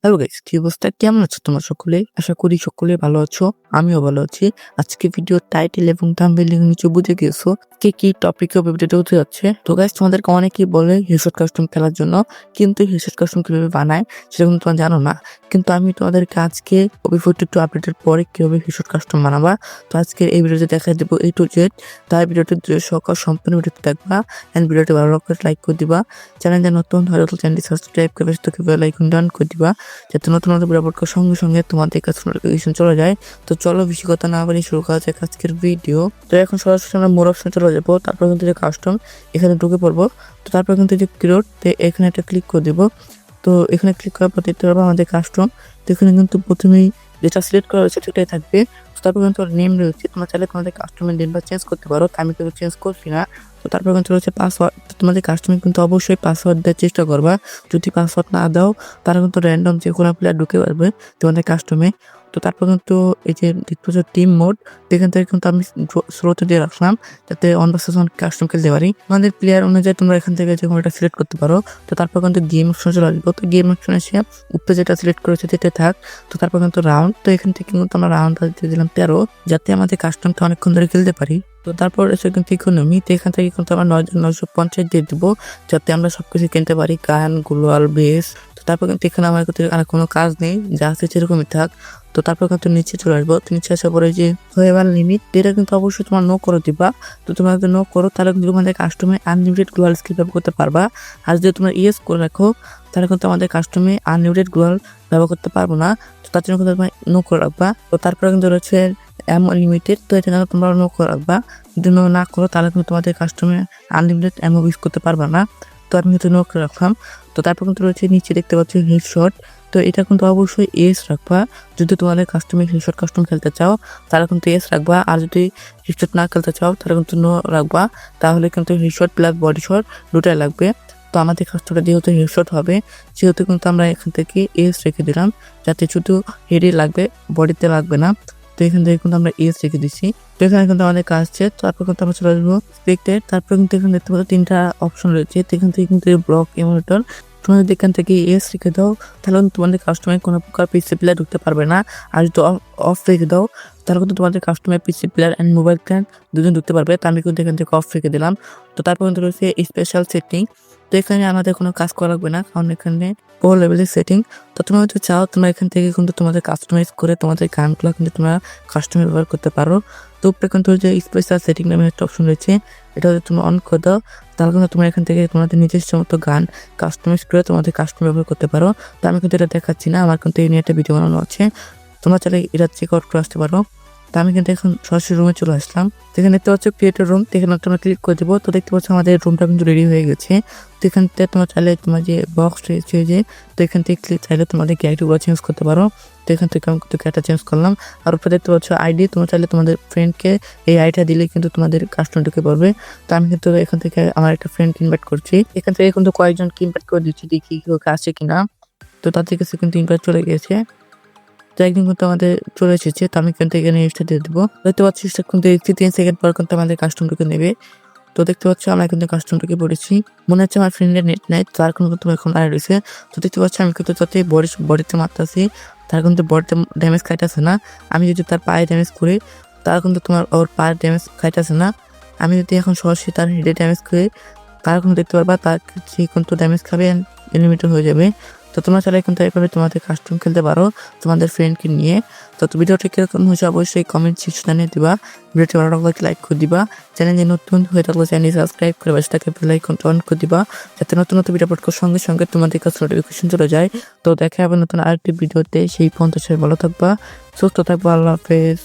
Hello guys, কি অবস্থা? কেমন আছো তোমরা সকলে? আশা করি সকলে ভালো আছো। আমিও ভালো আছি। আজকে ভিডিওর টাইটেল এবং থাম্বনেইল নিচে বুঝে গিয়েছো কে কি টপিকে ভিডিওটা হতে যাচ্ছে। তো গাইস, তোমাদেরকে অনেকেই বলে হেডশট কাস্টম খেলার জন্য, কিন্তু হেডশট কাস্টম কিভাবে বানায় সেটা কিন্তু তোমরা জানো না। কিন্তু আমি তোমাদেরকে আজকে OB42 আপডেটের পরে কিভাবে হেডশট কাস্টম বানাবা, তো আজকে এই ভিডিওতে দেখা দেবো A to Z। তাই ভিডিওটি সকাল সম্পূর্ণ ভিডিওতে দেখবা এন্ড ভিডিওটি ভালো লাগলে লাইক করে দিবা। চ্যানেলে নতুন হলে চ্যানেলটি সাবস্ক্রাইব করে বেল আইকন ডান করে দিবা, যাতে নতুন নতুন ভিডিও আপলোড করার সঙ্গে সঙ্গে তোমাদের কাছে নোটিফিকেশন চলে যায়। তো চলো বেশি কথা না বলে শুরু করা যাক আজকের ভিডিও। তো এখন সরাসরি আমরা মোর অপশনে চলে যাবো, তারপর কিন্তু যে কাস্টম এখানে ঢুকে পড়বো। তো তারপর কিন্তু যে ক্রিয়েট, এখানে একটা ক্লিক করে দেবো। তো এখানে ক্লিক করার পর দেখতে পারবো আমাদের কাস্টম। তো এখানে কিন্তু প্রথমেই যেটা সিলেক্ট করা হয়েছে সেটাই থাকবে। তো তারপর কিন্তু নেম রয়েছে, তোমরা চাইলে তোমাদের কাস্টমের নেমটা চেঞ্জ করতে পারো, আমি কিন্তু চেঞ্জ করছি না। তো তারপর কিন্তু রয়েছে পাসওয়ার্ড। তোমাদের কাস্টমার কিন্তু অবশ্যই পাসওয়ার্ড দেওয়ার চেষ্টা করবা। যদি পাসওয়ার্ড না দাও তারা কিন্তু র্যান্ডম যে কোনো প্লেয়ার ঢুকে পারবে তোমাদের কাস্টমে। তো তারপর কিন্তু এই যে দেখতে পাচ্ছ টিম মোড, এখান থেকে কিন্তু আমি স্লোতে দিয়ে রাখলাম যাতে অন ভার্সেস অন কাস্টম খেলতে পারি। তোমাদের প্লেয়ার অনুযায়ী তোমরা এখান থেকে যে কোনো একটা সিলেক্ট করতে পারো। তো তারপর কিন্তু গেম অপশনে চলে আসবো। তো গেম অপশনে এসে উপরে যেটা সিলেক্ট করেছে সেটা থাক। তো তারপর কিন্তু রাউন্ড, তো এখান থেকে কিন্তু আমরা রাউন্ডটা দিয়ে দিলাম 13, যাতে আমাদের কাস্টমটা অনেকক্ষণ ধরে খেলতে পারি। তো তারপর এসে কিন্তু ইকোনমি, তো এখান থেকে কিন্তু আমরা 9,950 দিয়ে দিব, যাতে আমরা সবকিছু কিনতে পারি, গান, গ্লোয়াল, বেস। তো তারপর কিন্তু এখানে আমার কিন্তু আর কোনো কাজ নেই, যা আছে সেরকমই থাক। তো তারপর কিন্তু নিচে চলে আসবো। তো নিচে আসার পরে যে হয়েবার লিমিট, এটা কিন্তু অবশ্যই তোমার নো করে দিবা। তো তোমরা যদি নো করো তাহলে কিন্তু তোমাদের কাস্টমে আনলিমিটেড গ্লোয়াল স্কিল ব্যবহার করতে পারবা। আর যদি তোমরা ইয়েস করে রাখো তাহলে কিন্তু আমাদের কাস্টমে আনলিমিটেড গ্লোয়াল ব্যবহার করতে পারবো না। তো তার জন্য কিন্তু তোমরা নো করে রাখবা। তো তারপরে কিন্তু রয়েছে অ্যামো লিমিটেড, তো এটা কিন্তু তোমরা নো করে রাখবা। যদি নো না করো তাহলে কিন্তু তোমাদের কাস্টমে আনলিমিটেড অ্যামো ইউজ করতে পারবা না। তো আমি কিন্তু নো করে রাখলাম। তো তারপর কিন্তু রয়েছে নিচে দেখতে পাচ্ছি হেডশট, তো এটা কিন্তু অবশ্যই এস রাখবা। যদি তোমাদের কাস্টমে হেডশট কাস্টম খেলতে চাও তাহলে কিন্তু এস রাখবা, আর যদি হেডশট না খেলতে চাও তাহলে কিন্তু নো রাখবা। তাহলে কিন্তু হেডশট প্লাস বডি শট দুটাই লাগবে। তো আমাদের কাস্টমটা যেহেতু হেডশট হবে সেহেতু কিন্তু আমরা এখান থেকে এস রেখে দিলাম, যাতে শুধু হেডে লাগবে, বডিতে লাগবে না। তো এখান থেকে কিন্তু আমরা এস রেখে দিচ্ছি। তো এখানে কিন্তু আমাদের কাজ শেষ। তারপর কিন্তু আমরা চলে আসবো স্পেক্টেড। তারপর কিন্তু এখানে দেখতে পাচ্ছি 3টা অপশন রয়েছে। তো এখান থেকে কিন্তু ব্লক ইমোলেটর, তোমরা যদি এখান থেকে এস রেখে দাও তাহলে তোমাদের কাস্টমার কোনো প্রকার পিসি প্লেয়ার ঢুকতে পারবে না। আর যদি অফ রেখে দাও তাহলে কিন্তু তোমাদের customer PC player and mobile can দুজন ঢুকতে পারবে। তো আমি কিন্তু এখান থেকে অফ রেখে দিলাম। তো তারপর কিন্তু রয়েছে স্পেশাল সেটিং। তো এখানে আমাদের কোনো কাজ করা লাগবে না, কারণ এখানে প্রো লেভেলের সেটিং। তো তোমরা যদি চাও তোমরা এখান থেকে কিন্তু তোমাদের কাস্টমাইজ করে তোমাদের গানগুলো কিন্তু তোমরা কাস্টমার ব্যবহার করতে পারো। তো উপরে কিন্তু যে স্পেশাল সেটিং নামে একটা অপশন রয়েছে, এটা যদি তুমি অন করে দাও তাহলে কিন্তু তোমরা এখান থেকে তোমাদের নিজস্ব মতো গান কাস্টমাইজ করে তোমাদের কাস্টমার ব্যবহার করতে পারো। তো আমি কিন্তু এটা দেখাচ্ছি না, আমার কিন্তু এই নিয়ে একটা ভিডিও বানানো আছে, তোমরা চাইলে এটা চেক আউট করে আসতে পারো। তো আমি কিন্তু এখন সরাসরি রুমে চলে আসলাম। এখানে দেখতে পাচ্ছ ক্রিয়েটর রুম, এখানে তোমরা ক্লিক করে দেবো। তো দেখতে পাচ্ছ আমাদের রুমটা কিন্তু রেডি হয়ে গেছে। তো এখান থেকে তোমরা চাইলে তোমার যে বক্স রয়েছে যে, তো এখান থেকে চাইলে তোমাদের ক্যারেক্টারগুলো চেঞ্জ করতে পারো। তো এখান থেকে আমি কিন্তু ক্যারেক্টার চেঞ্জ করলাম। আর উপরে দেখতে পাচ্ছ আইডি, তোমরা চাইলে তোমাদের ফ্রেন্ডকে এই আইডিটা দিলে কিন্তু তোমাদের কাস্টমার ঢুকে পড়বে। তো আমি কিন্তু এখান থেকে আমার একটা ফ্রেন্ড ইনভাইট করছি, এখান থেকে কিন্তু কয়েকজনকে ইনভাইট করে দিচ্ছি, দেখি কেউ আসে কিনা। তো তাদের কাছে কিন্তু ইনভাইট চলে গিয়েছে। তো একদিন কিন্তু আমাদের চলে এসেছে। তো আমি কিন্তু এখানে স্টার্ট দিয়ে দেবো। দেখতে পাচ্ছি কিন্তু 3 সেকেন্ড পর কিন্তু আমাদের কাস্টমটাকে নেবে। তো দেখতে পাচ্ছ আমরা কিন্তু কাস্টমটাকে পড়েছি, মনে হচ্ছে আমার ফ্রেন্ডের নেট নাই, তার কিন্তু এখন আর রয়েছে। তো দেখতে পাচ্ছি আমি কিন্তু যাতে বডিতে মারতেছি তার কিন্তু বডিতে ড্যামেজ খাইতেছে না। আমি যদি তার পায়ে ড্যামেজ করি তার কিন্তু তোমার ওর পায়ের ড্যামেজ খাইতেছে না। আমি যদি এখন সরাসরি তার হেডে ড্যামেজ করি তার কিন্তু দেখতে পারবা তার কিন্তু ড্যামেজ খাবে, এলিমিনেট হয়ে যাবে। তো তোমরা চাইলে কিন্তু এভাবে তোমাদের কাস্টম খেলতে পারো তোমাদের ফ্রেন্ডকে নিয়ে। তো ভিডিওটি কিরকম হয়েছে অবশ্যই কমেন্ট সেকশনে দিবা। ভিডিওটি ভালো লাগলে লাইক করে দিবা। চ্যানেলে নতুন হয়ে থাকলে চ্যানেল সাবস্ক্রাইব করে পাশে থাকা বেল আইকন অন করে দিবা, যাতে নতুন নতুন ভিডিও আপলোড করার সঙ্গে সঙ্গে তোমাদের কাছে নোটিফিকেশন চলে যায়। তো দেখা হবে নতুন আরেকটি ভিডিওতে, সেই পর্যন্ত সবাই ভালো থাকবা, সুস্থ থাকবা, আল্লাহ হাফেজ।